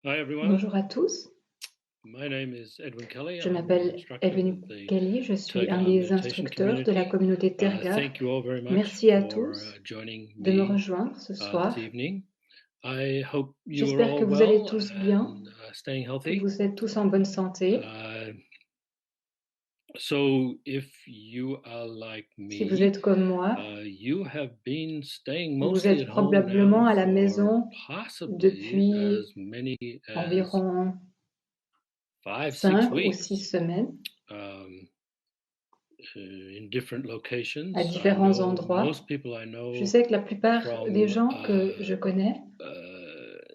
Hi everyone. Bonjour à tous, My name is Edwin Kelly. je I'm an m'appelle instructor Edwin with the Kelly, je suis un Tergar des meditation instructeurs de la community. communauté Tergar. Thank you all very much Merci à for tous joining de me me rejoindre ce soir. this evening. I hope you are J'espère que all vous allez well tous bien, and staying que healthy. vous êtes tous en bonne santé. So if you are like Si vous me, êtes comme moi, you have been staying vous mostly êtes at home probablement now à la for maison possibly depuis as many as environ 5, 6 5 ou weeks. 6 semaines In different locations. à I différents know endroits. most people I Je know sais que la plupart des from gens que je connais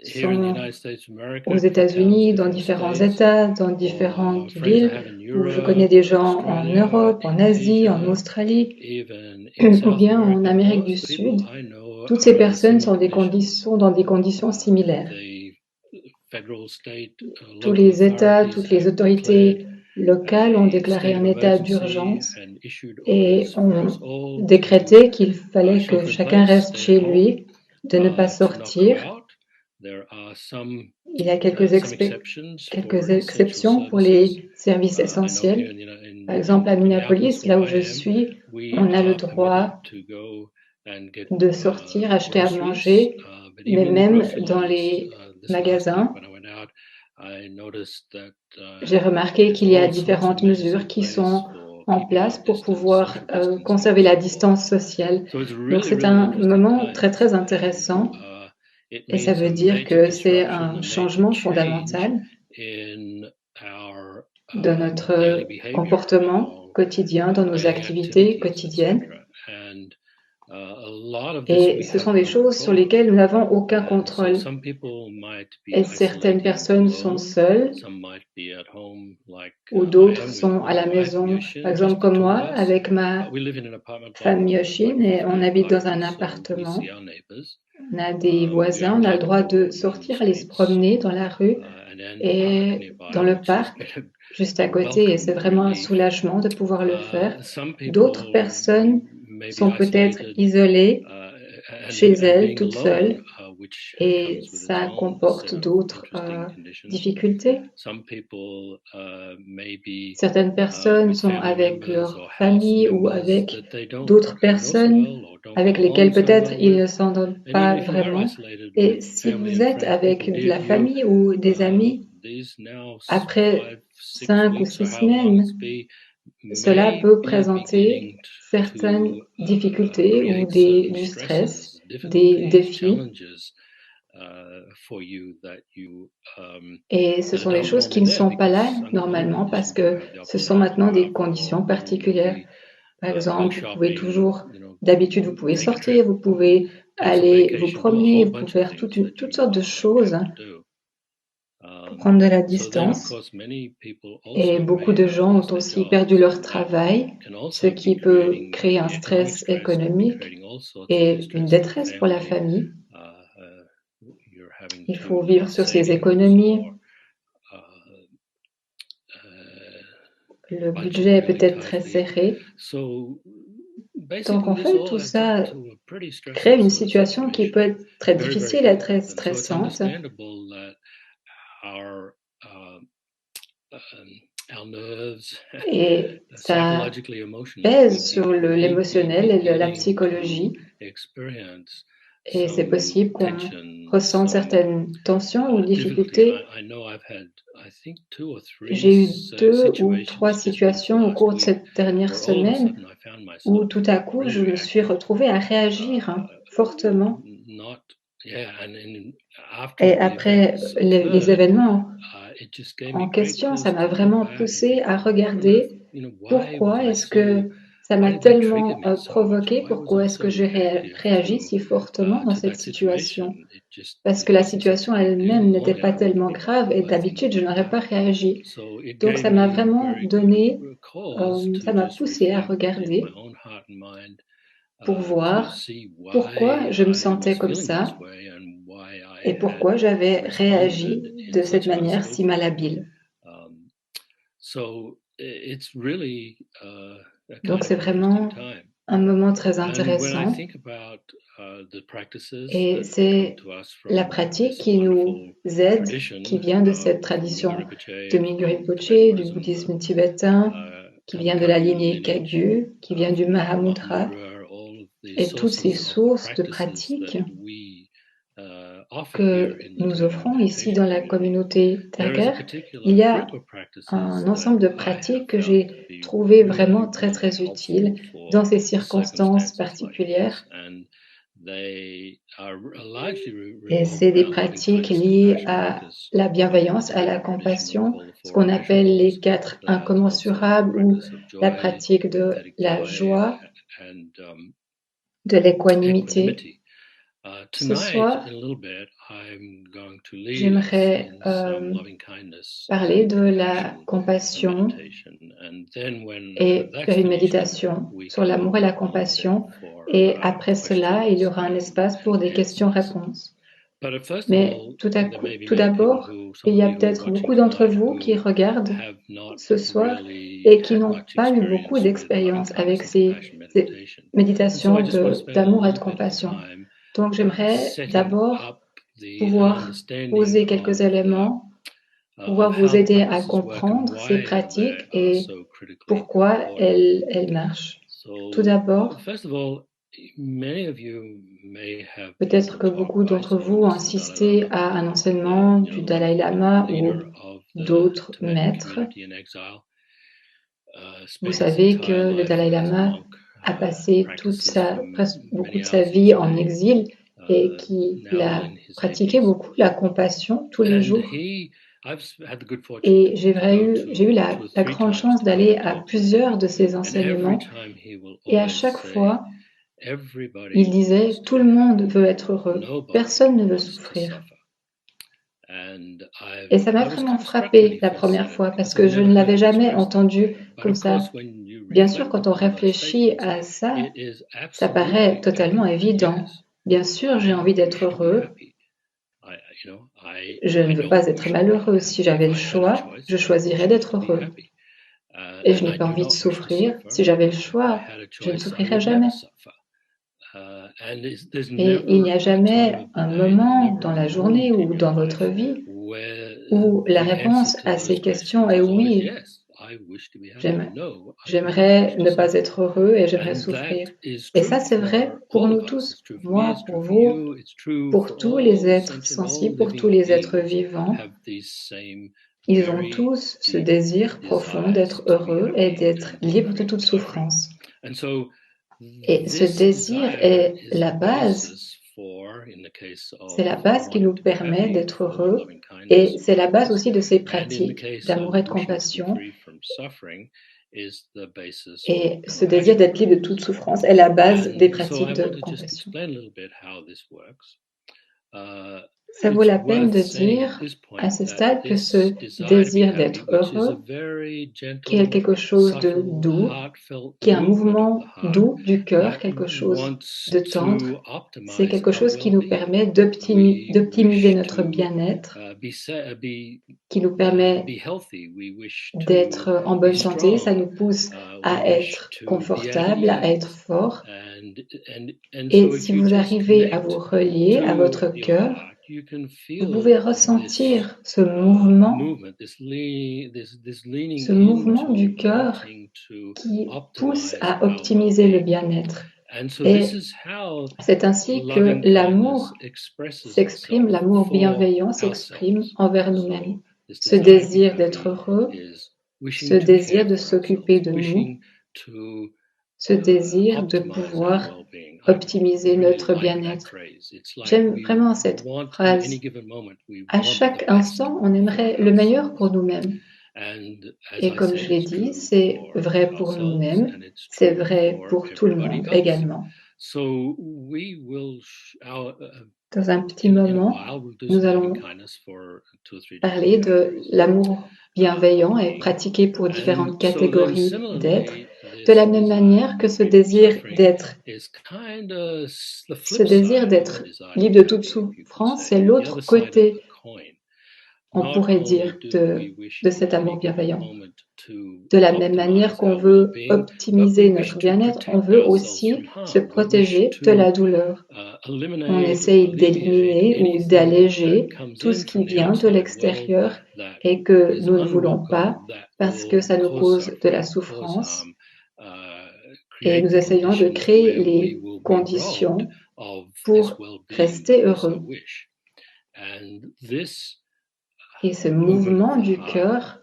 here in the sont United States of aux America, different towns, États-Unis, dans different différents states, États, dans or différentes friends I villes, have in où je connais Europe, des gens en Australia, Europe, en in Asie, en Asia, Australie, even in ou South bien en America. Amérique du Most people Sud. I know Toutes ces are in a personnes similar sont condition. dans des conditions similaires. The federal, state, Tous local les États, authorities toutes les have declared autorités locales ont a déclaré state un of état emergency d'urgence and issued et orders for us ont all to décrété qu'il fallait que shelter in chacun place, reste stay at chez home, lui, de ne pas to not go sortir. out. There are some Il y a quelques exceptions for essential exceptions pour services. les services I know here essentiels. Par exemple, in à Minneapolis, Minneapolis, where là où I je am, suis, we on a le are permitted droit to go and get de sortir, acheter à groceries, manger, but mais even in the même grocery dans lines, les this last week magasins, when I went out, I noticed that j'ai remarqué there's qu'il y a all sorts of différentes measures in mesures qui place sont for en keeping our place pour distance, pouvoir social distance conserver la acceptable. distance sociale. So it's Donc really, c'est really un interesting moment très times, très intéressant and it et ça means veut a dire major que c'est disruption, un a major changement change fondamental in our dans daily notre behavior, comportement our quotidien, dans nos daily activités activities, quotidiennes. etc. And a lot of this Et we ce have sont des no choses sur control over. lesquelles nous n'avons aucun And so contrôle. some people might be Et certaines isolating personnes sont alone, seules some might be at home like ou I d'autres am with sont à la my wife maison, par Yoshin, exemple just the comme two moi, of us. avec ma We live in an apartment block femme with like Yoshin et on 50 habite dans un apartments, so we see appartement. our neighbors. On a des We voisins, are on a le allowed to droit de walk in the sortir, aller se streets, promener dans la rue and then park et dans nearby, le which has parc, been juste à a côté, et c'est welcome vraiment un relief. soulagement de pouvoir le faire. Some D'autres people personnes may be sont peut-être isolated isolées chez and elles, being toutes alone, seules, which et comes with its ça own set comporte of d'autres interesting conditions. difficultés. Some people may be Certaines personnes with sont family avec members leur or house famille ou members avec that they don't d'autres know so personnes well or don't avec get lesquelles along so peut-être well ils with. ne s'entendent And even pas if you are vraiment. isolated Et with si family vous and êtes friends, people avec de dear la to you, famille ou des amis, these now après 5, 6 5 ou weeks or 6 how long it's semaines, be cela may peut be présenter beginning certaines to difficultés ou create certain du stress, stresses, des difficulties, défis. challenges for you that you Et ce that are sont des not choses qui normally ne there sont pas là because under normal normalement parce conditions you que have the ce sont opportunity to maintenant go des out conditions more. You particulières. normally Par go exemple, vous pouvez shopping, toujours, d'habitude, vous pouvez take a sortir, trip, vous pouvez take some aller vous vacation, do a promener, whole vous pouvez bunch of faire things that toutes you sortes de can't choses do. pour prendre de la So then, of distance. course, many people Et also beaucoup may de have gens ont lost their aussi perdu jobs, leur and that travail, can ce also be qui peut creating créer un economic stress stress, can be économique creating all sorts of et une distress for the détresse pour la family. famille. You're having Il faut to vivre cut sur ses savings économies. or Le budget budget est really peut-être très tightly. serré. So Donc basically, en this fait, all tout adds up ça to a pretty crée stressful une sort of situation qui peut situation, être très very, very difficile et très difficult. And so it's stressante. understandable that our nerves, Et ça psychologically, emotionally pèse sur speaking, may be l'émotionnel et la beginning to psychologie. experience Et c'est some possible qu'on tension, ressente some certaines tensions ou difficulty. difficultés. I know I've had, I think, 2 or 3 J'ai eu 2 ou 3 situations just in this situations au last cours de week cette dernière where all of a semaine sudden I found où myself tout à coup really je me suis reacting, retrouvée à réagir fortement. not, yeah, and after Et the après events les occurred, événements it just gave me en great question, ça cause m'a to look vraiment back and think, poussée à what on earth, regarder why was pourquoi I est-ce so, que ça why m'a did that trigger tellement me so much? provoqué, Why was pourquoi I est-ce que so j'ai reactive réagi si fortement dans to cette that situation? situation. Parce que la Wasn't such situation a big deal. elle-même n'était pas Normally, tellement grave et I think d'habitude je n'aurais pas réagi. so. It Donc gave ça m'a me vraiment very good donné, cause to ça m'a just poussé à reflect in my regarder own heart and mind pour to voir see pourquoi why je me I was sentais comme feeling this ça way and why I et had pourquoi j'avais réagi responded in de cette such an manière si unskillful way. malhabile. So it's really a Donc kind of c'est an interesting vraiment time. un moment très And when I intéressant think about the practices et that c'est come to us la from pratique this qui nous wonderful aide, tradition qui vient de cette from tradition Mingyur Rinpoche, de Mingyur from Rinpoche, Tibetan du Buddhism, bouddhisme tibétain, qui Karma vient de la Kagyu lignée lineage, Kagyu, qui vient du from Mahamudra, Mahamudra, all of the et toutes ces sources of sources de practices that pratiques we offer here que in the nous Tibetan offrons ici meditation dans la community. communauté There is a Tagar, particular il y a group of practices un that ensemble de I have pratiques que found to j'ai be trouvé really, vraiment très really très utiles helpful for dans ces circonstances circumstances like particulières. this, and they are largely Et revolve c'est des around loving pratiques kindness liées compassion, à because la in the bienveillance, à la Tibetan tradition we compassion, call the ce four qu'on appelle les immeasurables. 4 There's also the incommensurables ou practice of la joy, pratique de synthetic la joy, joie, and de l'équanimité. equanimity. Ce Tonight, soir, in a little bit, I'm going to lead us j'aimerais in some loving kindness parler and de la compassion compassion meditation, and then when et that's faire une finished, méditation we sur l'amour et can la open compassion. for Et après cela, il y questions aura un espace and pour des answers. questions-réponses. But first of Mais all, tout there may be tout many people d'abord, il y a peut-être beaucoup d'entre vous qui regardent have not ce soir really et qui had n'ont much pas eu beaucoup experience with loving d'expérience avec kindness and ces compassion meditation. And so méditations I just want to spend a d'amour et de little bit of compassion. time Donc j'aimerais setting d'abord up an pouvoir understanding poser quelques éléments, pouvoir of vous how the aider à practices work and comprendre ces why pratiques they are et so critically pourquoi important. elles marchent. Tout So d'abord, first of all, many of you may have peut-être listened que to talk beaucoup by d'entre His vous ont Holiness the Dalai assisté Lama, à un enseignement du the Dalai wonderful Lama ou leader of the d'autres Tibetan maîtres. community in exile. Vous Spent his savez que entire le life Dalai as a Lama monk, a passé practices for presque beaucoup many de sa hours vie each en day, exil et qu'il now a in his pratiqué 80s. beaucoup la compassion tous les And jours. I've had the good fortune Et to j'ai go eu to la 2 or 3 grande times chance to hear d'aller him à talk. plusieurs de ses And every enseignements. time he will Et à always chaque say, fois, il everybody disait, wants to tout be le monde happy. veut être heureux. Nobody Personne ne veut wants to souffrir. suffer. And Et ça m'a I was vraiment kind of struck when frappé he la first première said it, fois parce because I'd que je never ne heard l'avais it jamais expressed that entendu way. But comme of course, ça. when you Bien sûr, reflect quand on upon those réfléchit statements, à ça, it is ça paraît absolutely totalement evident. évident. Yes, Bien sûr, j'ai envie I d'être wish to be heureux. happy. Je ne I veux don't pas être wish to be malheureux. happy. Si j'avais If le I had a choix, choice, je I would choisirais choose d'être to be heureux. happy. Et je And n'ai I pas do envie de not wish to souffrir. suffer. Si j'avais le If I choix, had a je ne choice, I souffrirais would jamais. never suffer. And there's Et il n'y never a a time jamais of the un day, there's moment never dans a la journée moment in ou your dans votre life vie where où la the answer réponse to à those ces questions questions est is always oui. yes. I wish to be happy. No, I do not J'aimerais wish to ne pas suffer. être heureux et j'aimerais And souffrir. that is Et true ça, c'est vrai for pour all nous of us. tous, It's true pour for me, moi, it's pour true for vous, you, it's true pour for tous les all êtres sentient, all sensibles, pour tous living les êtres beings vivants. have these same Ils ont very tous ce deep désir profond d'être desires to be heureux et happy d'être and to be libres de free from toute suffering. souffrance. And so Et ce this désir desire est is la the base. basis for, in the case C'est of la base qui wanting nous to be permet happy, d'être for heureux loving et kindness c'est la base practices, aussi de ces and in the pratiques case d'amour of et de wishing to be compassion. free from suffering, is the basis Et for ce désir compassion. d'être libre de toute souffrance est la base des And so pratiques I de want to just compassion. explain a little bit how this works. Ça vaut It's la peine worth de saying at dire this à point ce that stade que ce this desire to be désir happy, d'être which is a heureux, very qui est gentle, quelque chose de subtle, doux, heartfelt qui est un movement of the mouvement heart doux du cœur, that quelque chose wants de tendre, to c'est optimize quelque our chose qui nous well-being. permet We d'optimiser wish notre to bien-être, be qui nous permet healthy. We wish to d'être en be bonne santé, ça strong. nous pousse We à wish être to be at confortable, à être ease. fort. And Et so if si you vous just arrivez à vous connect relier à votre to your cœur, heart, you can vous pouvez feel ressentir ce mouvement movement, this leaning du into cœur wanting to qui pousse optimize à our optimiser le well-being. bien-être. And so Et this is how c'est ainsi que loving l'amour kindness expresses s'exprime, itself l'amour for bienveillant s'exprime ourselves. envers nous-mêmes. So this Ce desire to be désir d'être happy heureux, is ce wishing to désir care de for s'occuper ourselves, de nous, wishing to ce désir de optimize our pouvoir well-being. I optimiser really notre like that bien-être. phrase. It's like J'aime we vraiment cette want, in phrase. any given moment, we À want the chaque best instant, on for aimerait le meilleur pour ourselves. nous-mêmes. And as Et I comme said, je l'ai it's dit, true c'est for vrai pour ourselves nous-mêmes, and it's c'est true vrai for pour tout le everybody monde else. également. So we will, Dans un petit in a moment, while, we'll do nous some loving allons kindness for 2 or 3 parler different de categories l'amour bienveillant of et being. pratiqué pour And différentes so then catégories d'êtres, similarly, de la this même desire manière to que be ce free from désir suffering d'être is kind of the ce flip désir side of the d'être desire to libre be de toute happy, if you can souffrance, say, c'est the other l'autre side of côté, the coin. on Not pourrait only dire, do we wish de in cet amour any given bienveillant. moment De la même manière qu'on veut optimiser notre bien-être, on veut aussi se protéger de la douleur. On essaye d'éliminer ou d'alléger tout ce qui vient de l'extérieur et que nous ne voulons pas parce que ça nous cause de la souffrance. Et nous essayons de créer les conditions pour rester heureux. Et ce mouvement du cœur,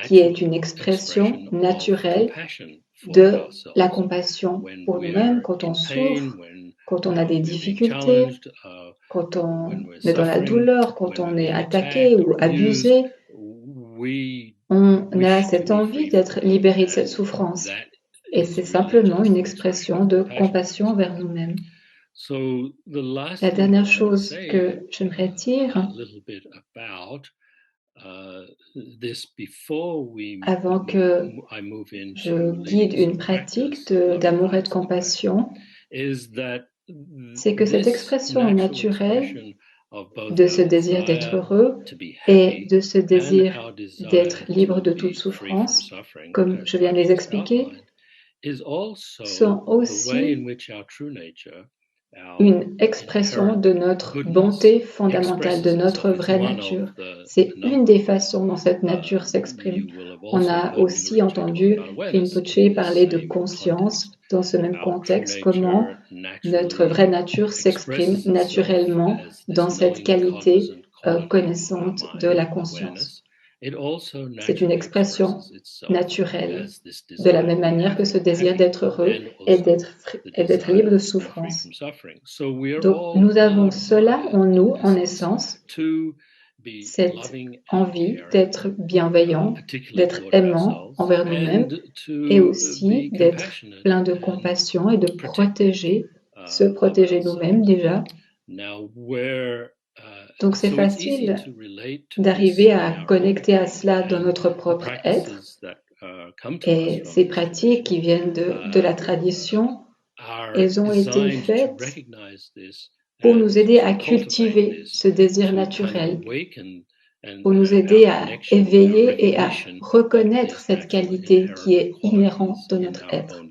qui est une expression naturelle de la compassion pour nous-mêmes quand on souffre, quand on a des difficultés, quand on est dans la douleur, quand on est attaqué ou abusé, on a cette envie d'être libéré de cette souffrance. Et c'est simplement une expression de compassion envers nous-mêmes. La dernière chose que j'aimerais dire, avant que je guide une pratique d'amour et de compassion, c'est que cette expression naturelle de ce désir d'être heureux et de ce désir d'être libre de toute souffrance, comme je viens de les expliquer, sont aussi une expression de notre bonté fondamentale, de notre vraie nature. C'est une des façons dont cette nature s'exprime. On a aussi entendu Rinpoche parler de conscience dans ce même contexte, comment notre vraie nature s'exprime naturellement dans cette qualité connaissante de la conscience. C'est une expression naturelle, de la même manière que ce désir d'être heureux et d'être libre de souffrance. Donc, nous avons cela en nous, en essence, cette envie d'être bienveillant, d'être aimant envers nous-mêmes et aussi d'être plein de compassion et de se protéger nous-mêmes déjà. Donc c'est facile d'arriver à connecter à cela dans notre propre être. Et ces pratiques qui viennent de la tradition, elles ont été faites pour nous aider à cultiver ce désir naturel, pour nous aider à éveiller et à reconnaître cette qualité qui est inhérente de notre être.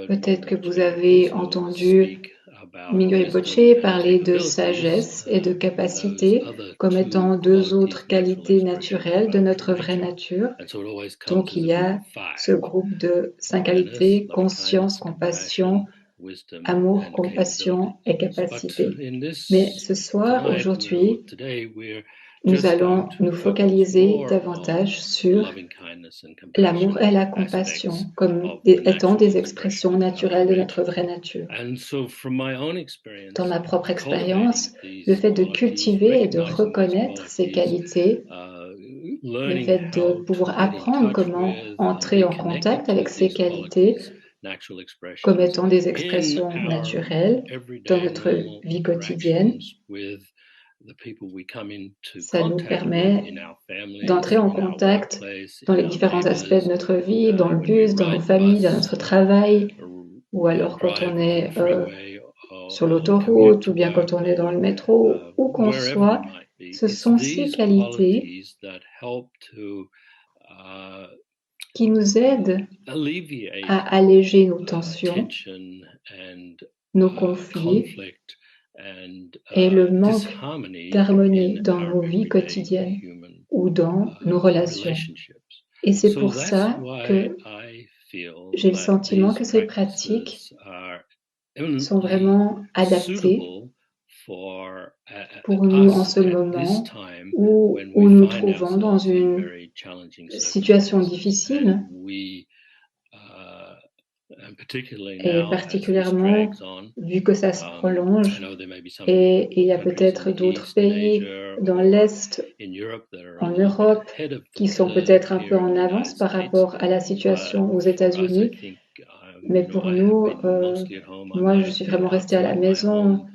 Peut-être que vous avez entendu Mingyur Rinpoche parler de sagesse et de capacité comme étant deux autres qualités naturelles de notre vraie nature. Donc il y a ce groupe de 5 qualités, conscience, compassion, amour, compassion et capacité. Mais ce soir, aujourd'hui, nous allons nous focaliser davantage sur l'amour et la compassion comme étant des expressions naturelles de notre vraie nature. Dans ma propre expérience, le fait de cultiver et de reconnaître ces qualités, le fait de pouvoir apprendre comment entrer en contact avec ces qualités comme étant des expressions naturelles dans notre vie quotidienne, ça nous permet d'entrer en contact dans les différents aspects de notre vie, dans le bus, dans nos familles, dans notre travail, ou alors quand on est sur l'autoroute, ou bien quand on est dans le métro, où qu'on soit. Ce sont ces qualités qui nous aident à alléger nos tensions, nos conflits et le manque d'harmonie dans nos vies quotidiennes ou dans nos relations. Et c'est pour ça que j'ai le sentiment que ces pratiques sont vraiment adaptées pour nous en ce moment où nous nous trouvons dans une situation difficile. Et particulièrement, vu que ça se prolonge, et il y a peut-être d'autres pays dans l'Est, en Europe, qui sont peut-être un peu en avance par rapport à la situation aux États-Unis. Mais pour nous, moi, je suis vraiment restée à la maison.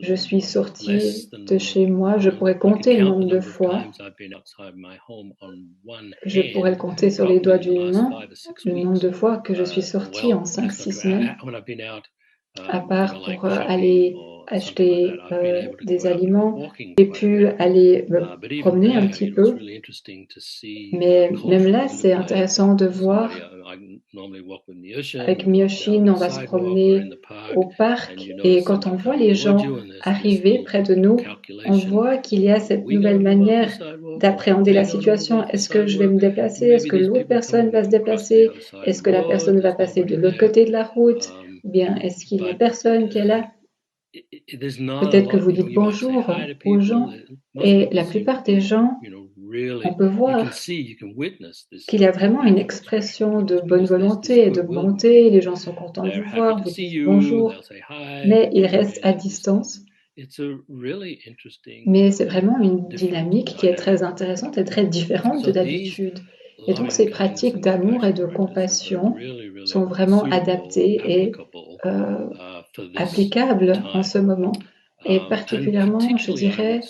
Je suis sortie de chez moi. Je pourrais compter le nombre de fois. Je pourrais le compter sur les doigts d'une main, le nombre de fois que je suis sortie en 5-6 semaines. à part pour aller acheter des aliments. J'ai pu aller me promener un petit peu, mais même là, c'est intéressant de voir. Avec Myoshin, on va se promener au parc et quand on voit les gens arriver près de nous, on voit qu'il y a cette nouvelle manière d'appréhender la situation. Est-ce que je vais me déplacer? Est-ce que l'autre personne va se déplacer? Est-ce que la personne va passer de l'autre côté de la route? Ou bien est-ce qu'il n'y a personne qui est là? Peut-être que vous dites bonjour aux gens et la plupart des gens, on peut voir qu'il y a vraiment une expression de bonne volonté et de bonté. Les gens sont contents de vous voir, vous disent bonjour, mais ils restent à distance. Mais c'est vraiment une dynamique qui est très intéressante et très différente de d'habitude. Et donc ces pratiques d'amour et de compassion sont vraiment adaptées et applicables en ce moment. Et particulièrement, je dirais,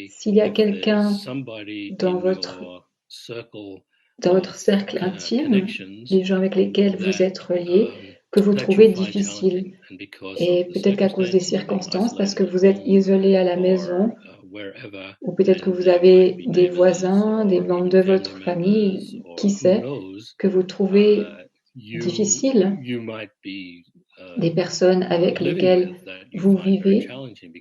s'il y a quelqu'un dans votre cercle intime, les gens avec lesquels vous êtes reliés, que vous trouvez difficile. Et peut-être qu'à cause des circonstances, parce que vous êtes isolé à la maison, ou peut-être que vous avez des voisins, des membres de votre famille, qui sait, que vous trouvez difficile, des personnes avec lesquelles vous vivez,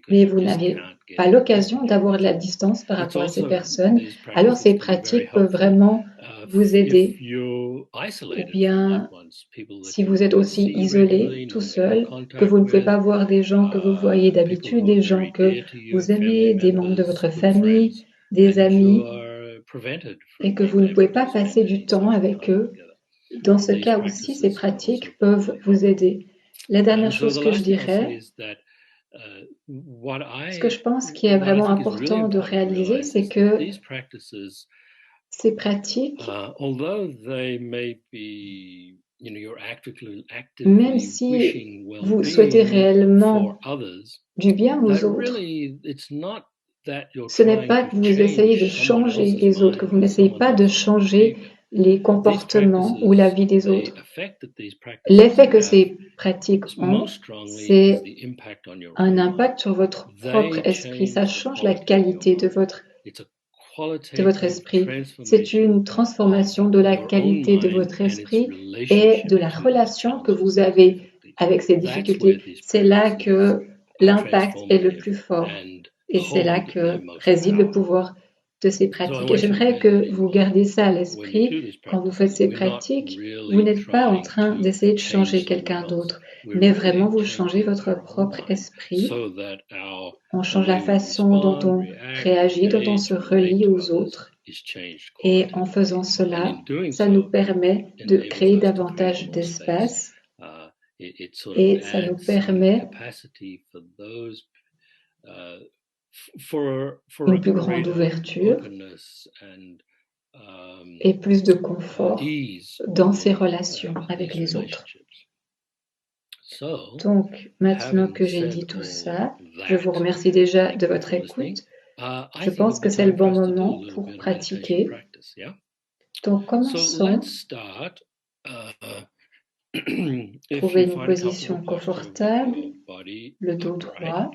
mais vous n'avez pas l'occasion d'avoir de la distance par rapport à ces personnes, alors ces pratiques peuvent vraiment vous aider. Ou bien, si vous êtes aussi isolé, tout seul, que vous ne pouvez pas voir des gens que vous voyez d'habitude, des gens que vous aimez, des membres de votre famille, des amis, et que vous ne pouvez pas passer du temps avec eux, dans ce cas aussi, ces pratiques peuvent vous aider. La dernière chose que je dirais, ce que je pense qui est vraiment important de réaliser, c'est que ces pratiques, même si vous souhaitez réellement du bien aux autres, ce n'est pas que vous essayez de changer les autres, que vous n'essayez pas de changer les comportements ou la vie des autres. L'effet que ces pratiques ont, c'est un impact sur votre propre esprit. Ça change la qualité de votre esprit. C'est une transformation de la qualité de votre esprit et de la relation que vous avez avec ces difficultés. C'est là que l'impact est le plus fort et c'est là que réside le pouvoir de ces pratiques. Et j'aimerais que vous gardiez ça à l'esprit quand vous faites ces pratiques. Vous n'êtes pas en train d'essayer de changer quelqu'un d'autre, mais vraiment vous changez votre propre esprit. On change la façon dont on réagit, dont on se relie aux autres. Et en faisant cela, ça nous permet de créer davantage d'espace et ça nous permet une plus grande ouverture et plus de confort dans ces relations avec les autres. Donc, maintenant que j'ai dit tout ça, je vous remercie déjà de votre écoute. Je pense que c'est le bon moment pour pratiquer. Donc, commençons. Trouvez une position confortable, le dos droit.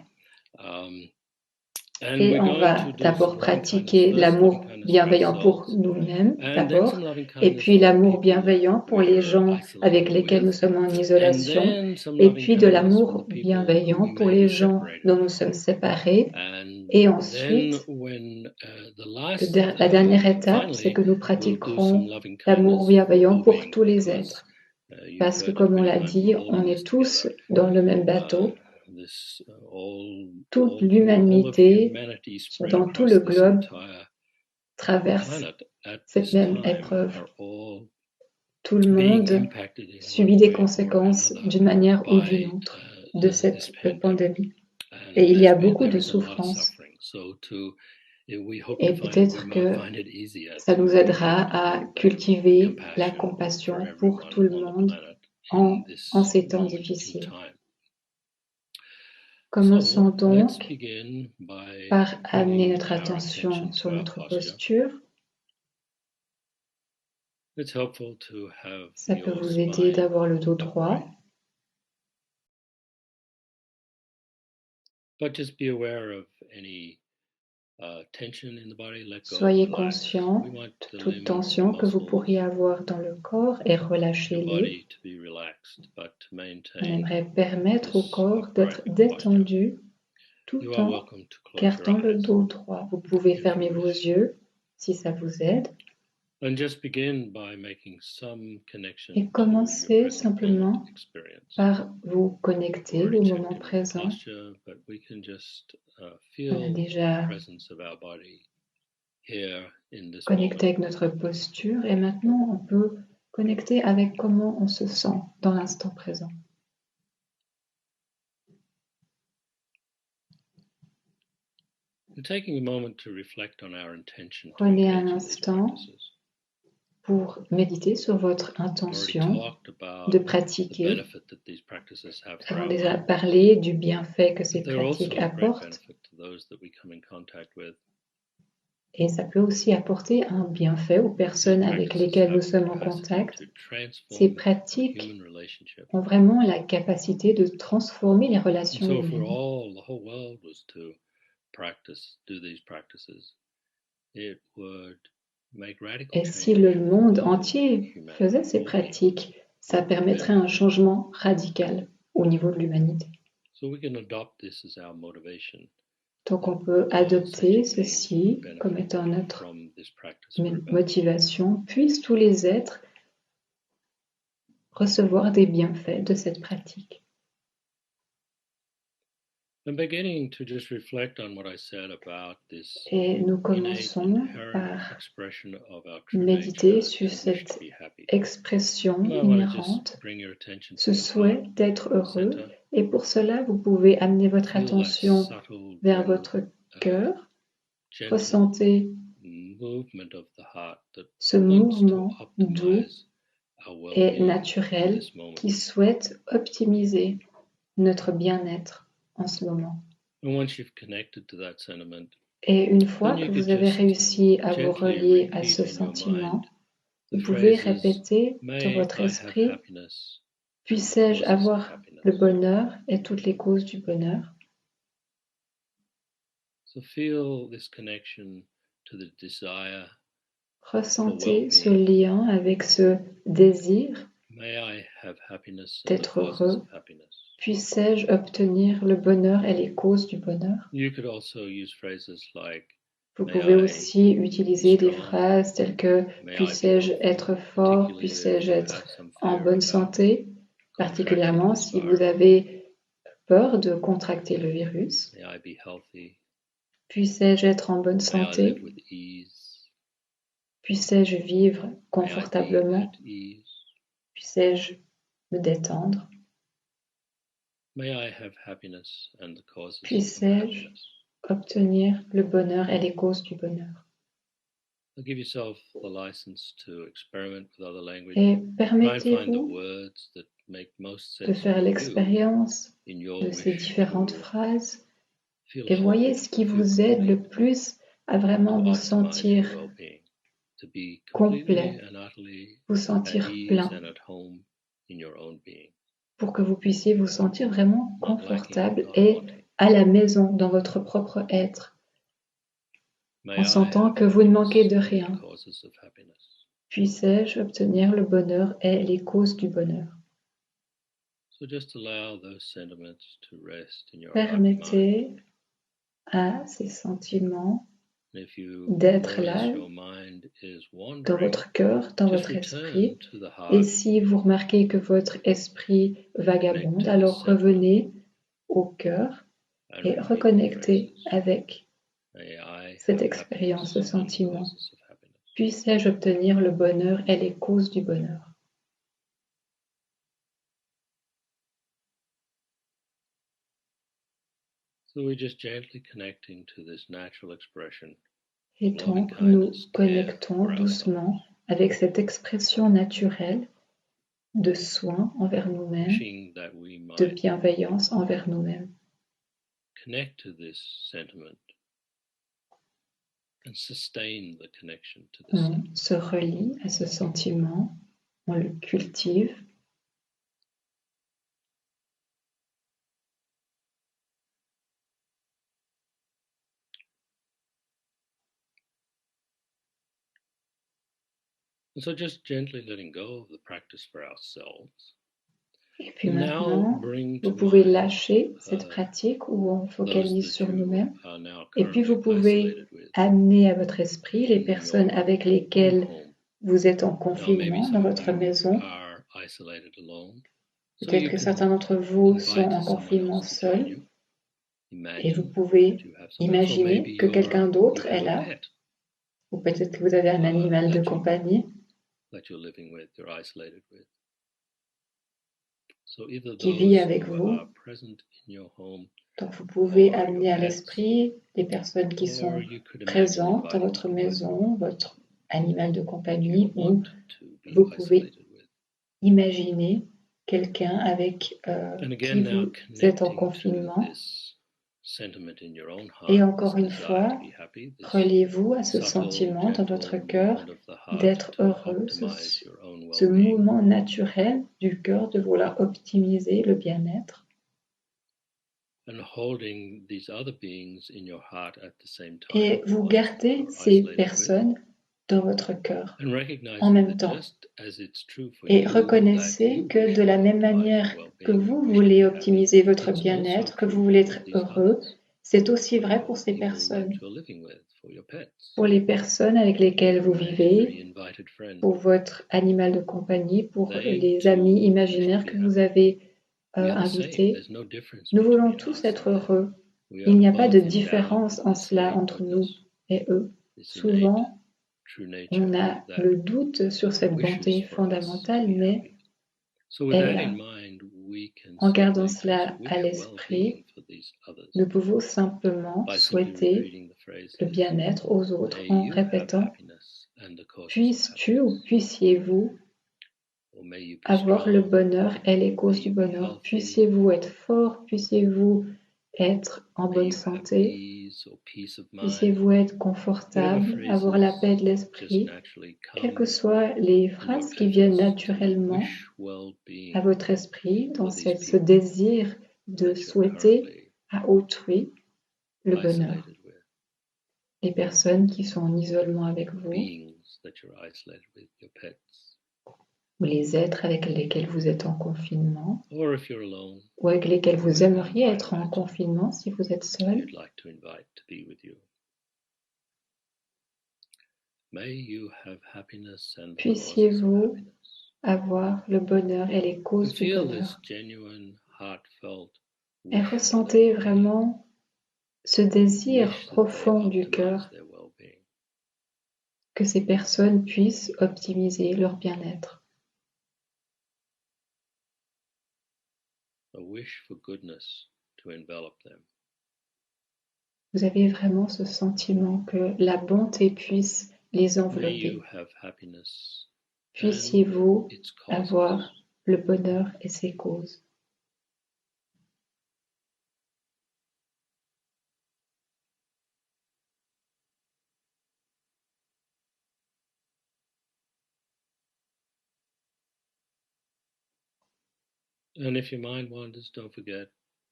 Et on va d'abord pratiquer l'amour bienveillant pour nous-mêmes, d'abord, et puis l'amour bienveillant pour les gens avec lesquels nous sommes en isolation, et puis de l'amour bienveillant pour les gens dont nous sommes séparés. Et ensuite, la dernière étape, c'est que nous pratiquerons l'amour bienveillant pour tous les êtres. Parce que, comme on l'a dit, on est tous dans le même bateau. Toute l'humanité, dans tout le globe, traverse cette même épreuve. Tout le monde subit des conséquences d'une manière ou d'une autre de cette pandémie. Et il y a beaucoup de souffrance. Et peut-être que ça nous aidera à cultiver la compassion pour tout le monde en ces temps difficiles. Commençons donc par amener notre attention sur notre posture. Ça peut vous aider d'avoir le dos droit. But just be aware of any tension in the body, let go, Soyez relax. conscient We want de the toute limbs, tension que vous pourriez muscles, avoir dans le corps et the relâchez-les. body to be relaxed, but to On maintain aimerait permettre au this corps d'être upright posture. détendu tout You are en welcome to close your gardant le eyes dos droit. Vous pouvez if fermer you vos wish. yeux si ça vous aide. And just begin by making some connection Et to your commencez present simplement moment experience. par vous connecter We've au already moment checked in the présent. posture, but we can just On a feel the déjà presence of our body here in this connecté avec moment. notre posture et maintenant on peut connecter avec comment on se sent dans l'instant présent. And taking a moment to reflect on our intention to Prenez engage un in these instant practices. pour méditer sur votre We've already intention talked about de the pratiquer. benefit that these practices have Nous for avons our déjà mind. parlé du bienfait que ces But they're also pratiques of great apportent benefit to those that we come in contact with. et ça peut aussi apporter un bienfait aux These personnes avec practices lesquelles nous have the sommes en capacity contact. to Ces transform pratiques human relationship. ont vraiment la capacité de transformer les And relations so if we're humaines. all, the whole world was to do these practices, it would make radical Et change si le monde in entier humanity, faisait ces well-being. pratiques, ça permettrait un changement radical au niveau de l'humanité. So we can adopt this as our motivation. Donc on peut adopter ceci comme étant notre From this practice we're about to do. motivation. Puissent tous les êtres recevoir des bienfaits de cette pratique. I'm beginning to just reflect on what I said about this Et nous innate, commençons inherent par expression of our true méditer nature sur to wish cette to be happy. expression You might want to just inhérente, bring your attention ce to the souhait heart d'être heureux. center. Et pour cela, vous pouvez amener votre Feel that attention subtle, vers votre cœur. gentle Ressentez movement of the heart that ce wants to mouvement doux optimize our et well-being in naturel this moment. qui souhaite optimiser notre bien-être en ce moment. And once you've connected to that sentiment, Et une fois then you que could vous avez just réussi à vous gently relier à repeat ce in your sentiment, mind the vous pouvez phrases, répéter dans "May votre I have esprit, happiness and the puissais-je causes of avoir happiness." le bonheur et toutes les causes du bonheur. So feel this connection to the desire Ressentez ce lien avec ce désir May I have happiness and the d'être causes heureux. of happiness. Puissais-je obtenir le bonheur et les causes du bonheur? You could also use phrases like Vous May pouvez I aussi utiliser be des strong, phrases telles que may I be puissais-je healthy, être fort, particularly if puissais-je you have être some en fear bonne about santé, contracting particulièrement this si vous virus. avez peur de contracter le virus. May I be healthy, Puissais-je être en bonne may I santé? live with ease, Puissais-je vivre may I be confortablement? at ease, Puissais-je me détendre? may I have happiness and the causes of Puissais-je happiness. obtenir le bonheur et les causes du bonheur? So give yourself the license to experiment with other language. Et Try and find the permettez-vous words that make most de sense faire for you l'expérience in your de ces wish différentes to phrases feel et voyez whole, ce qui feel vous aide complete, le plus à vraiment to vous optimize your sentir well-being, to be completely complet, and utterly vous at sentir ease plein, and at home in your own being. pour que vous puissiez vous sentir vraiment Not lacking, confortable not et wanting. à la maison dans votre propre être, May en I sentant have que vous ne manquez happiness de and the rien. causes of happiness. Puissais-je obtenir le bonheur et les causes du bonheur? So just allow those sentiments to rest in your heart and mind. Permettez à ces sentiments And if you d'être notice là your mind is dans wandering, votre cœur, dans just votre return esprit. to the Et heart si vous remarquez que votre esprit and connect vagabonde, to the alors center revenez au cœur and et repeat the reconnectez phrases. avec May I cette have expérience, ce happiness and the sentiment. causes of happiness. Puissais-je obtenir le bonheur et les causes du bonheur? So we're just gently connecting to this natural expression Et of loving donc nous kindness, care connectons for ourselves. doucement avec cette expression naturelle de soin envers nous-mêmes, Wishing that we de might bienveillance envers nous-mêmes. connect to this sentiment and sustain the connection to this On sentiment. se relie à ce sentiment, on le cultive. Et puis maintenant, vous pouvez lâcher cette pratique où on focalise sur nous-mêmes. Et puis vous pouvez amener à votre esprit les personnes avec lesquelles vous êtes en confinement dans votre maison. Peut-être que certains d'entre vous sont en confinement seuls. Et vous pouvez imaginer que quelqu'un d'autre est là. Ou peut-être que vous avez un animal de compagnie qui vit avec vous. Donc vous pouvez amener à l'esprit les personnes qui sont présentes dans votre maison, votre animal de compagnie, ou vous pouvez imaginer quelqu'un avec qui vous êtes en confinement. Et encore une fois, reliez-vous à ce sentiment dans votre cœur d'être heureux, ce mouvement naturel du cœur de vouloir optimiser le bien-être. Et vous gardez ces personnes dans votre cœur en même temps. Et reconnaissez que de la même manière que vous voulez optimiser votre bien-être, que vous voulez être heureux, c'est aussi vrai pour ces personnes. Pour les personnes avec lesquelles vous vivez, pour votre animal de compagnie, pour les amis imaginaires que vous avez invités. Nous voulons tous être heureux. Il n'y a pas de différence en cela entre nous et eux. Souvent, on a le doute sur cette bonté fondamentale, mais elle est là. En gardant cela à l'esprit, nous pouvons simplement souhaiter le bien-être aux autres en répétant « Puisses-tu ou puissiez-vous avoir le bonheur et les causes du bonheur. Puissiez-vous être fort, puissiez-vous être en bonne santé, puissiez-vous être confortable, avoir la paix de l'esprit, quelles que soient les phrases qui viennent naturellement à votre esprit dans ce désir de souhaiter à autrui le bonheur. Les personnes qui sont en isolement avec vous, ou les êtres avec lesquels vous êtes en confinement, ou avec lesquels vous aimeriez être en confinement si vous êtes seul. Puissiez-vous avoir le bonheur et les causes du bonheur. Et ressentez vraiment ce désir profond du cœur que ces personnes puissent optimiser leur bien-être. Vous avez vraiment ce sentiment que la bonté puisse les envelopper. Puissiez-vous avoir le bonheur et ses causes.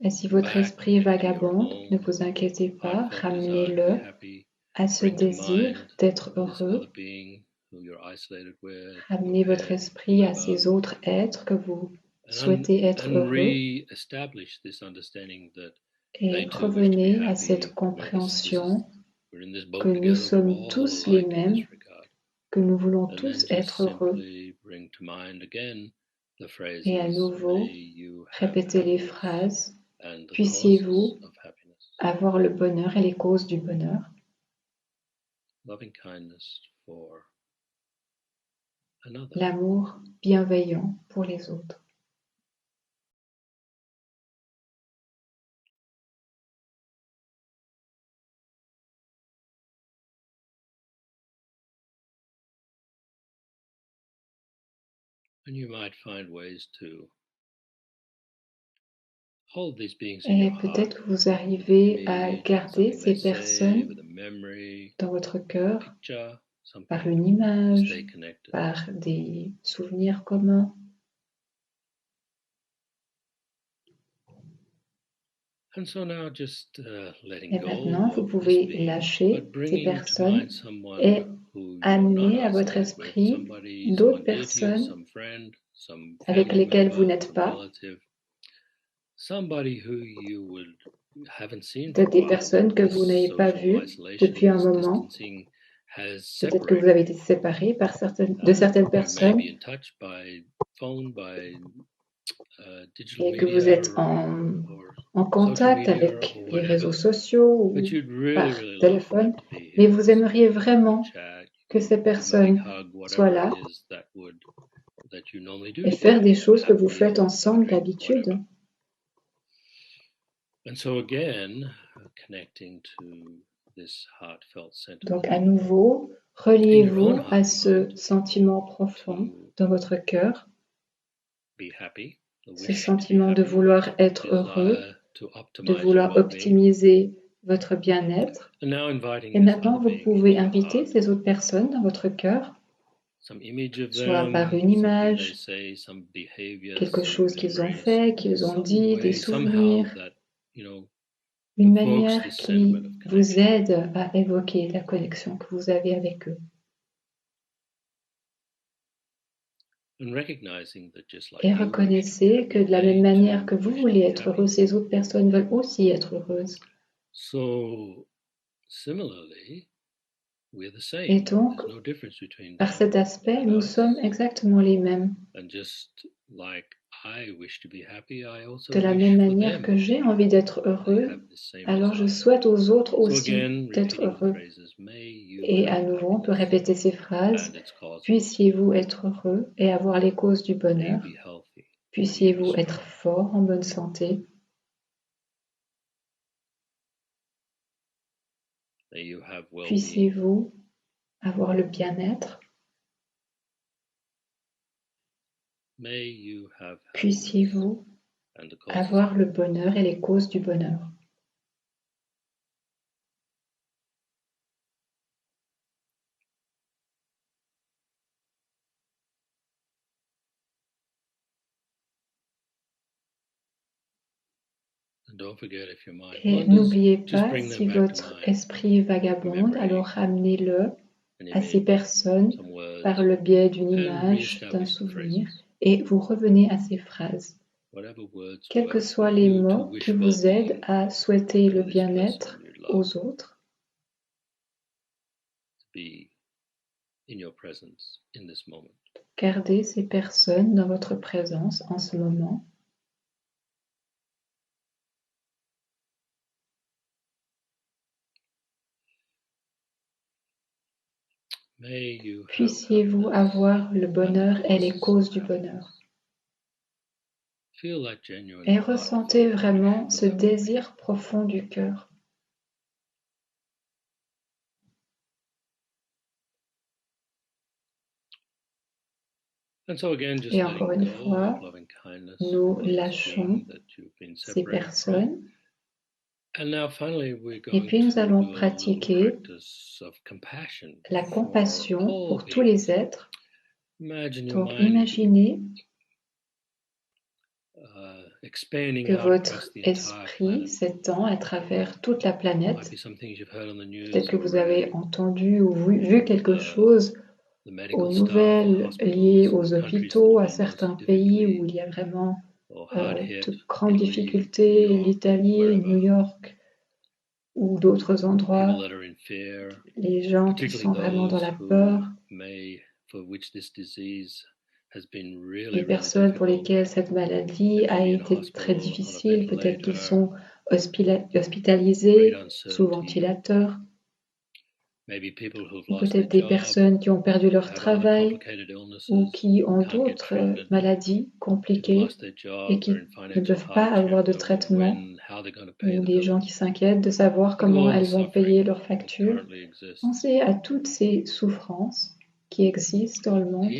Et si votre esprit vagabonde, ne vous inquiétez pas, ramenez-le à ce désir d'être heureux. Ramenez votre esprit à ces autres êtres que vous souhaitez être heureux. Et revenez à cette compréhension que nous sommes tous les mêmes, que nous voulons tous être heureux. Et à nouveau, répétez les phrases. Puissiez-vous avoir le bonheur et les causes du bonheur. L'amour bienveillant pour les autres. Et peut-être que vous arrivez à garder ces personnes dans votre cœur par une image, par des souvenirs communs. Et maintenant, vous pouvez lâcher ces personnes et amener à votre esprit d'autres personnes avec lesquelles vous n'êtes pas, peut-être des personnes que vous n'avez pas vues depuis un moment, peut-être que vous avez été séparés de certaines personnes et que vous êtes en contact avec les réseaux sociaux ou par téléphone, mais vous aimeriez vraiment que ces personnes soient là et faire des choses que vous faites ensemble d'habitude. Donc à nouveau, reliez-vous à ce sentiment profond dans votre cœur, ce sentiment de vouloir être heureux, de vouloir optimiser votre bien-être. Et maintenant, vous pouvez inviter ces autres personnes dans votre cœur, soit par une image, quelque chose qu'ils ont fait, qu'ils ont dit, des souvenirs, une manière qui vous aide à évoquer la connexion que vous avez avec eux. Et reconnaissez que de la même manière que vous voulez être heureux, ces autres personnes veulent aussi être heureuses. Et donc, par cet aspect, nous sommes exactement les mêmes. De la même manière que j'ai envie d'être heureux, alors je souhaite aux autres aussi d'être heureux. Et à nouveau, on peut répéter ces phrases. Puissiez-vous être heureux et avoir les causes du bonheur. Puissiez-vous être fort, en bonne santé. Puissiez-vous avoir le bien-être. Puissiez-vous avoir le bonheur et les causes du bonheur. Et n'oubliez pas, si votre esprit vagabonde, alors ramenez-le à ces personnes par le biais d'une image, d'un souvenir, et vous revenez à ces phrases. Quels que soient les mots qui vous aident à souhaiter le bien-être aux autres, gardez ces personnes dans votre présence en ce moment. Puissiez-vous avoir le bonheur et les causes du bonheur. Et ressentez vraiment ce désir profond du cœur. Et encore une fois, nous lâchons ces personnes. Et puis nous allons pratiquer la compassion pour tous les êtres. Donc imaginez que votre esprit s'étend à travers toute la planète. Peut-être que vous avez entendu ou vu quelque chose aux nouvelles liées aux hôpitaux, à certains pays où il y a vraiment de grandes difficultés, l'Italie, New York ou d'autres endroits, les gens qui sont vraiment dans la peur, les personnes pour lesquelles cette maladie a été très difficile, peut-être qu'ils sont hospitalisés sous ventilateur, ou peut-être des personnes qui ont perdu leur travail ou qui ont d'autres maladies compliquées et qui ne peuvent pas avoir de traitement, ou des gens qui s'inquiètent de savoir comment elles vont payer leurs factures. Pensez à toutes ces souffrances qui existent dans le monde.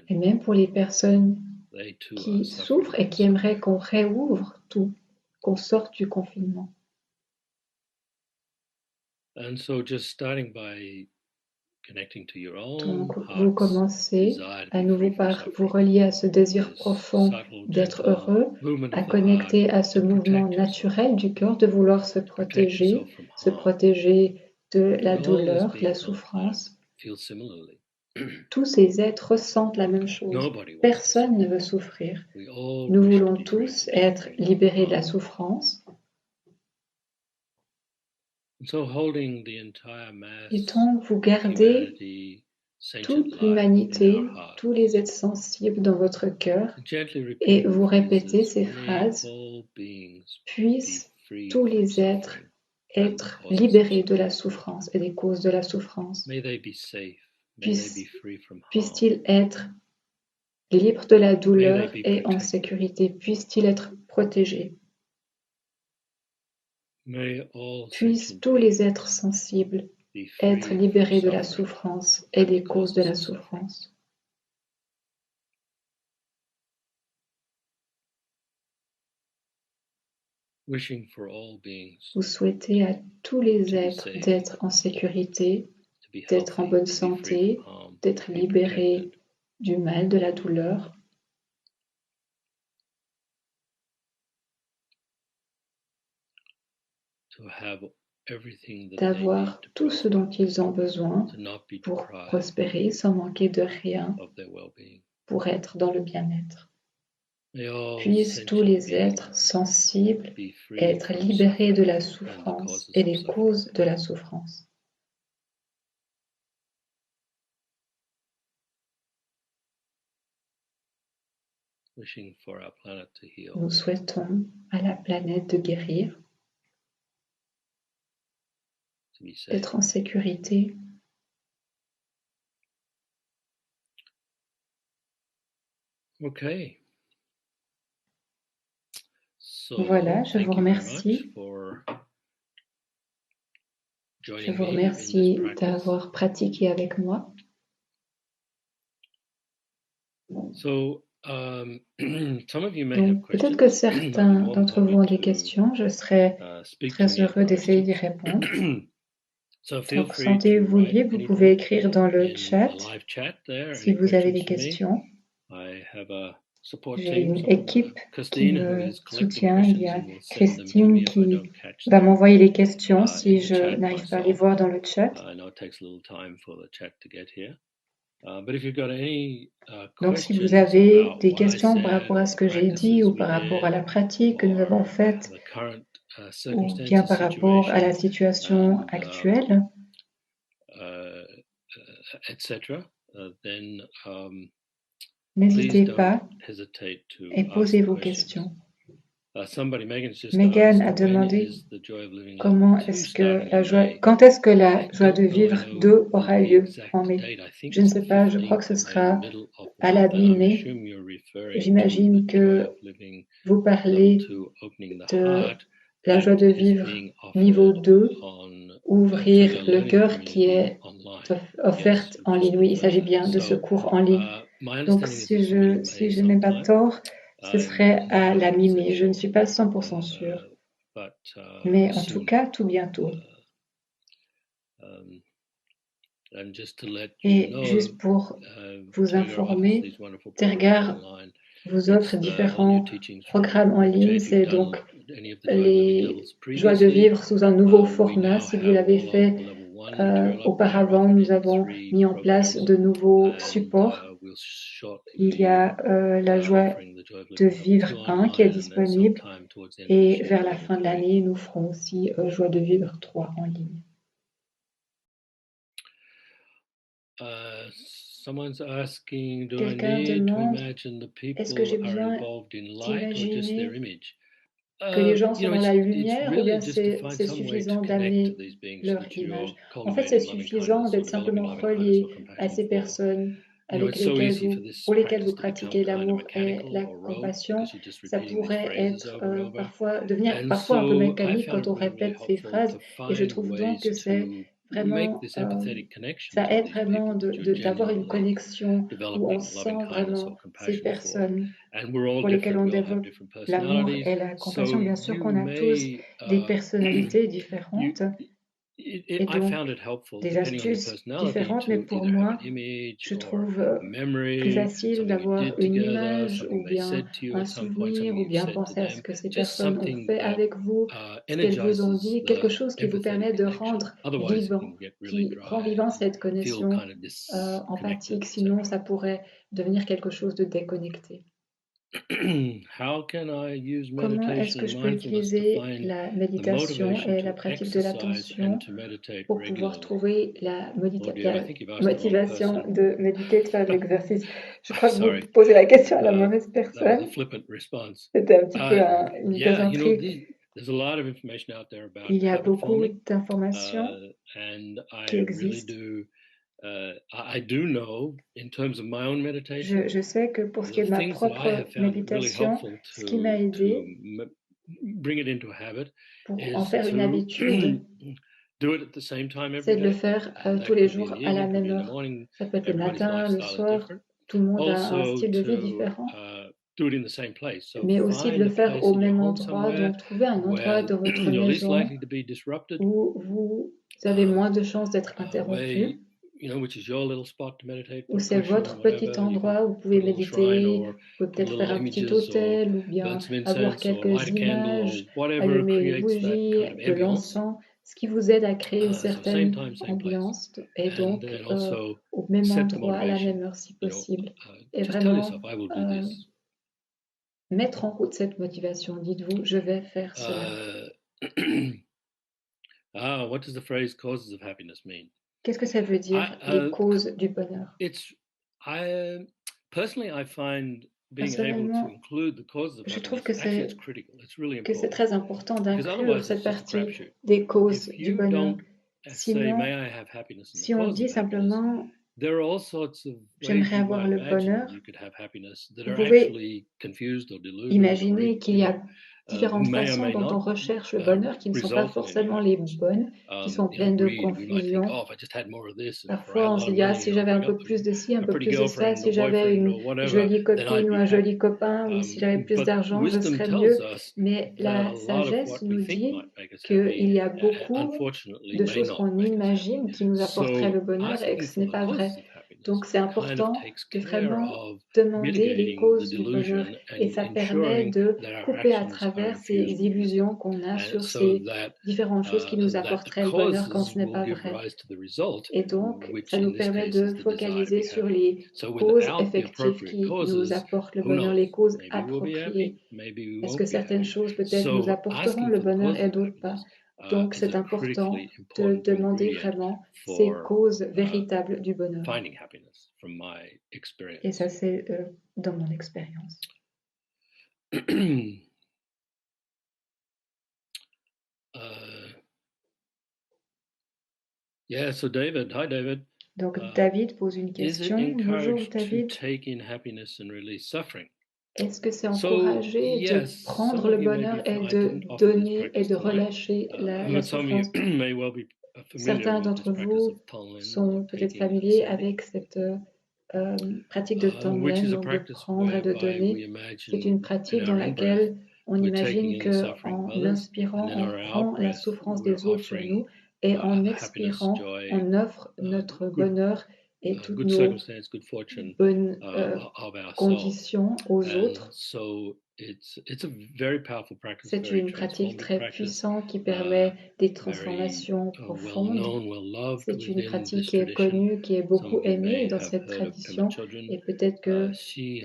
Et même pour les personnes qui souffrent et qui aimeraient qu'on réouvre tout, qu'on sorte du confinement. Donc, vous commencez à nouveau par vous relier à ce désir profond d'être heureux, à connecter à ce mouvement naturel du cœur de vouloir se protéger de la douleur, de la souffrance. Tous ces êtres ressentent la même chose. Personne ne veut souffrir. Nous voulons tous être libérés de la souffrance. Et donc, vous gardez toute l'humanité, tous les êtres sensibles dans votre cœur et vous répétez ces phrases. Puissent tous les êtres être libérés de la souffrance et des causes de la souffrance. Puissent-ils être libres de la douleur et en sécurité? Puissent-ils être protégés? Puissent tous les êtres sensibles être libérés de la souffrance et des causes de la souffrance. Vous souhaitez à tous les êtres d'être en sécurité, d'être en bonne santé, d'être libérés du mal, de la douleur. D'avoir tout ce dont ils ont besoin pour prospérer sans manquer de rien, pour être dans le bien-être. Puissent tous les êtres sensibles être libérés de la souffrance et des causes de la souffrance. Nous souhaitons à la planète de guérir, d'être en sécurité. Voilà, je vous remercie. Je vous remercie d'avoir pratiqué avec moi. Donc, peut-être que certains d'entre vous ont des questions. Je serais très heureux d'essayer d'y répondre. Donc, sentez-vous libre. Vous pouvez écrire dans le chat si vous avez des questions. J'ai une équipe qui me soutient. Il y a Christine qui va m'envoyer les questions si je n'arrive pas à les voir dans le chat. Donc, si vous avez des questions par rapport à ce que j'ai dit ou par rapport à la pratique que nous avons faite ou bien par rapport à la situation actuelle, n'hésitez pas et posez vos questions. Megan a demandé quand est-ce que la joie de vivre 2 aura lieu en mai. Je ne sais pas, je crois que ce sera à la mi-mai. J'imagine que vous parlez de la joie de vivre niveau 2, ouvrir le cœur qui est offerte en ligne. Oui, il s'agit bien de ce cours en ligne. Donc, si je n'ai pas tort, ce serait à la mi-mai. Je ne suis pas 100% sûre. Mais en tout cas, tout bientôt. Et juste pour vous informer, Tergar vous offre différents programmes en ligne. C'est donc les joies de vivre sous un nouveau format. Si vous l'avez fait auparavant, nous avons mis en place de nouveaux supports. Il y a la joie de vivre 1 qui est disponible et vers la fin de l'année, nous ferons aussi joie de vivre 3 en ligne. Quelqu'un demande, est-ce que j'ai besoin d'imaginer que les gens sont dans la lumière ou bien c'est suffisant d'amener leur image? En fait, c'est suffisant d'être simplement relié à ces personnes pour lesquelles vous pratiquez l'amour et la compassion. Ça pourrait être devenir parfois un peu mécanique quand on répète ces phrases, et je trouve donc que c'est vraiment, ça aide vraiment d'avoir une connexion où on sent vraiment ces personnes pour lesquelles on développe l'amour et la compassion. Bien sûr qu'on a tous des personnalités différentes, et donc des astuces différentes, mais pour moi, je trouve plus facile d'avoir une image ou bien un souvenir ou bien penser à ce que ces personnes ont fait avec vous, ce qu'elles vous ont dit, quelque chose qui vous permet de rendre vivant, qui rend vivant cette connexion empathique. Sinon, ça pourrait devenir quelque chose de déconnecté. Comment est-ce que je peux utiliser la méditation et la pratique de l'attention pour pouvoir trouver la motivation de méditer, de faire de l'exercice? Je crois que vous posez la question à la mauvaise personne. C'était un petit peu une plaisanterie. Il y a beaucoup d'informations qui existent. Je sais que pour ce qui est de ma propre méditation, ce qui m'a aidé pour en faire une habitude, c'est de le faire tous les jours à la même heure. Ça peut être le matin, le soir, tout le monde a un style de vie différent. Mais aussi de le faire au même endroit, donc trouver un endroit de votre maison où vous avez moins de chances d'être interrompu, où c'est votre petit endroit où vous pouvez méditer, vous pouvez peut-être faire un petit hôtel ou bien avoir quelques images, allumer une bougie, de l'encens, ce qui vous aide à créer une certaine ambiance et donc au même endroit, à la même heure si possible. Et vraiment mettre en route cette motivation. Dites-vous, je vais faire cela. Qu'est-ce que ça veut dire, les causes du bonheur? Personnellement, je trouve que c'est très important d'inclure cette partie des causes du bonheur. Sinon, si on dit simplement j'aimerais avoir le bonheur, vous pouvez imaginer qu'il y a différentes façons dont on recherche le bonheur qui ne sont pas forcément les bonnes, qui sont pleines de confusion. Parfois, on se dit, si j'avais un peu plus de ci, un peu plus de ça, si j'avais une jolie copine ou un joli copain, ou si j'avais plus d'argent, je serais mieux. Mais la sagesse nous dit qu'il y a beaucoup de choses qu'on imagine qui nous apporteraient le bonheur et que ce n'est pas vrai. Donc, c'est important de vraiment demander les causes du bonheur et ça permet de couper à travers ces illusions qu'on a sur ces différentes choses qui nous apporteraient le bonheur quand ce n'est pas vrai. Et donc, ça nous permet de focaliser sur les causes effectives qui nous apportent le bonheur, les causes appropriées. Est-ce que certaines choses peut-être nous apporteront le bonheur et d'autres pas? Donc, c'est important de demander vraiment ces causes véritables du bonheur. Et ça, c'est dans mon expérience. So David, hi David. Donc David pose une question. Bonjour David. Est-ce que c'est encouragé de prendre le bonheur et de donner et de relâcher la souffrance? Certains d'entre vous sont peut-être familiers avec cette pratique de Tonglen, donc de prendre et de donner. C'est une pratique dans laquelle on imagine qu'en inspirant, on prend la souffrance des autres sur nous et en expirant, on offre notre bonheur et toutes nos bonnes conditions aux autres. C'est une pratique très puissante qui permet des transformations profondes. C'est une pratique qui est connue, qui est beaucoup aimée dans cette tradition. Et peut-être que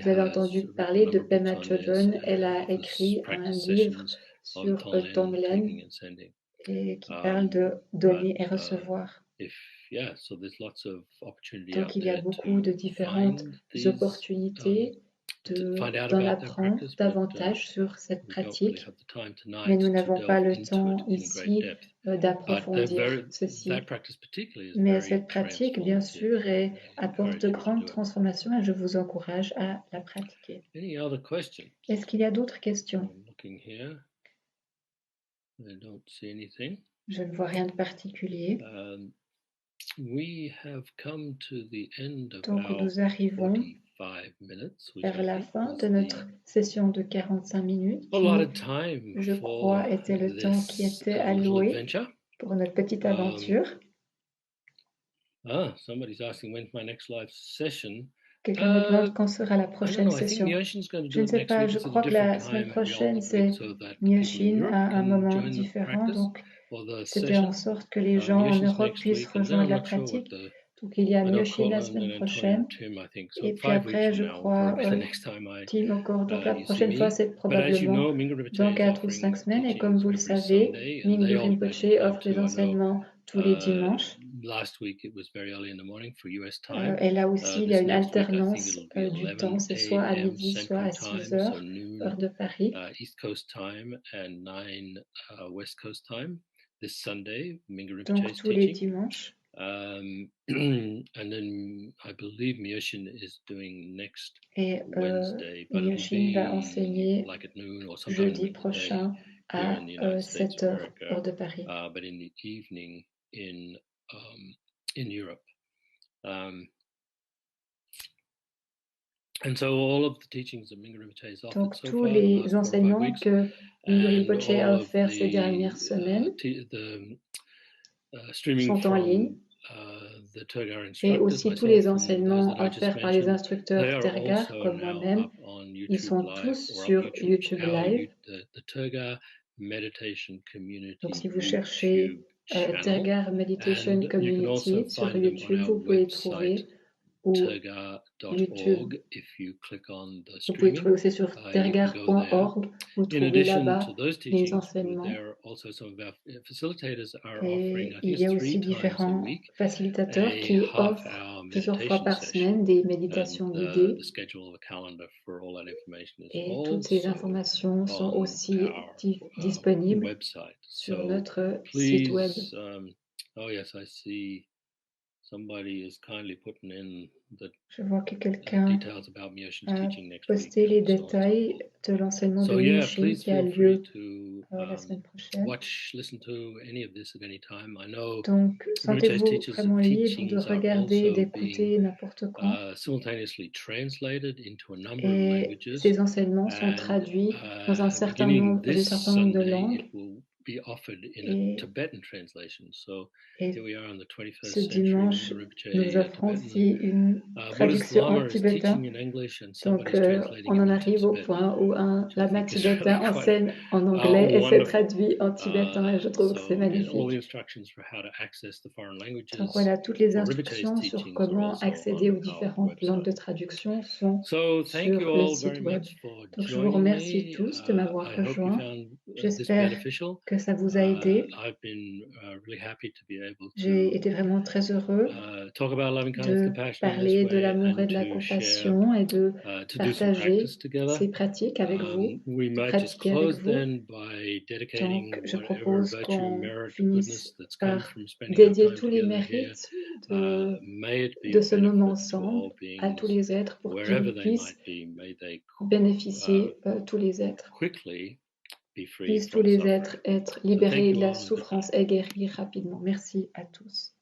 vous avez entendu parler de Pema Chodron. Elle a écrit un livre sur Tonglen et qui parle de donner et recevoir. Donc il y a beaucoup de différentes opportunités d'en apprendre davantage sur cette pratique, mais nous n'avons pas le temps ici d'approfondir ceci. Mais cette pratique, bien sûr, apporte de grandes transformations et je vous encourage à la pratiquer. Est-ce qu'il y a d'autres questions? Je ne vois rien de particulier. Donc nous arrivons vers la fin de notre session de 45 minutes qui, je crois, était le temps qui était alloué pour notre petite aventure. Somebody's asking when's my next live session. Quelqu'un me demande quand sera la prochaine session. Je ne sais pas, je crois que la semaine prochaine, c'est Myoshin à un moment différent, donc c'était en sorte que les gens en Europe puissent rejoindre la pratique. Donc il y a Myoshin la semaine prochaine, et puis après, je crois, Tim encore. Donc la prochaine fois, c'est probablement dans 4 ou 5 semaines, et comme vous le savez, Mingyur Rinpoche offre des enseignements tous les dimanches. Et là aussi, il y a une alternance du temps, c'est soit à midi, soit à 6 heures, heure de Paris. East Coast time and 9 West Coast time this Sunday. Donc tous les dimanches. And then I believe Myoshin is doing next Wednesday, but Myoshin va enseigner jeudi prochain à 7 heures, heure de Paris. But in the evening in Europe. And so all of the teachings that Mingyur Rinpoche has offered donc tous les enseignements que Mingyur Rinpoche a offerts ces dernières semaines sont en ligne. Et aussi tous les enseignements offerts par les instructeurs Tergar, comme moi-même, ils sont tous sur YouTube Live. Donc si vous cherchez Tergar Meditation Community sur YouTube, vous pouvez trouver, ou YouTube. Vous pouvez trouver aussi sur tergar.org, vous trouvez là-bas les enseignements. Et il y a aussi différents facilitateurs qui offrent plusieurs fois par semaine des méditations guidées. Et toutes ces informations sont aussi disponibles sur notre site web. Je vois que quelqu'un a posté les détails de l'enseignement de Myoshin qui a lieu la semaine prochaine. Donc, sentez-vous vraiment libre de regarder, d'écouter n'importe quand. Et ces enseignements sont traduits dans un certain nombre de langues. Et ce dimanche, nous offrons aussi une traduction en tibétain. Donc, on en arrive au point où un lama tibétain enseigne en anglais et c'est traduit en tibétain, et je trouve que c'est magnifique. Donc voilà, toutes les instructions sur comment accéder aux différentes langues de traduction sont sur le site web. Donc je vous remercie tous de m'avoir rejoint. J'espère que ça vous a aidé. J'ai été vraiment très heureux de parler de l'amour et de la compassion et de partager ces pratiques avec vous, de pratiquer avec vous. Donc, je propose qu'on finisse par dédier tous les mérites de ce moment ensemble à tous les êtres pour qu'ils puissent bénéficier, tous les êtres. Puissent tous les êtres être libérés de la souffrance et guéris rapidement. Merci à tous.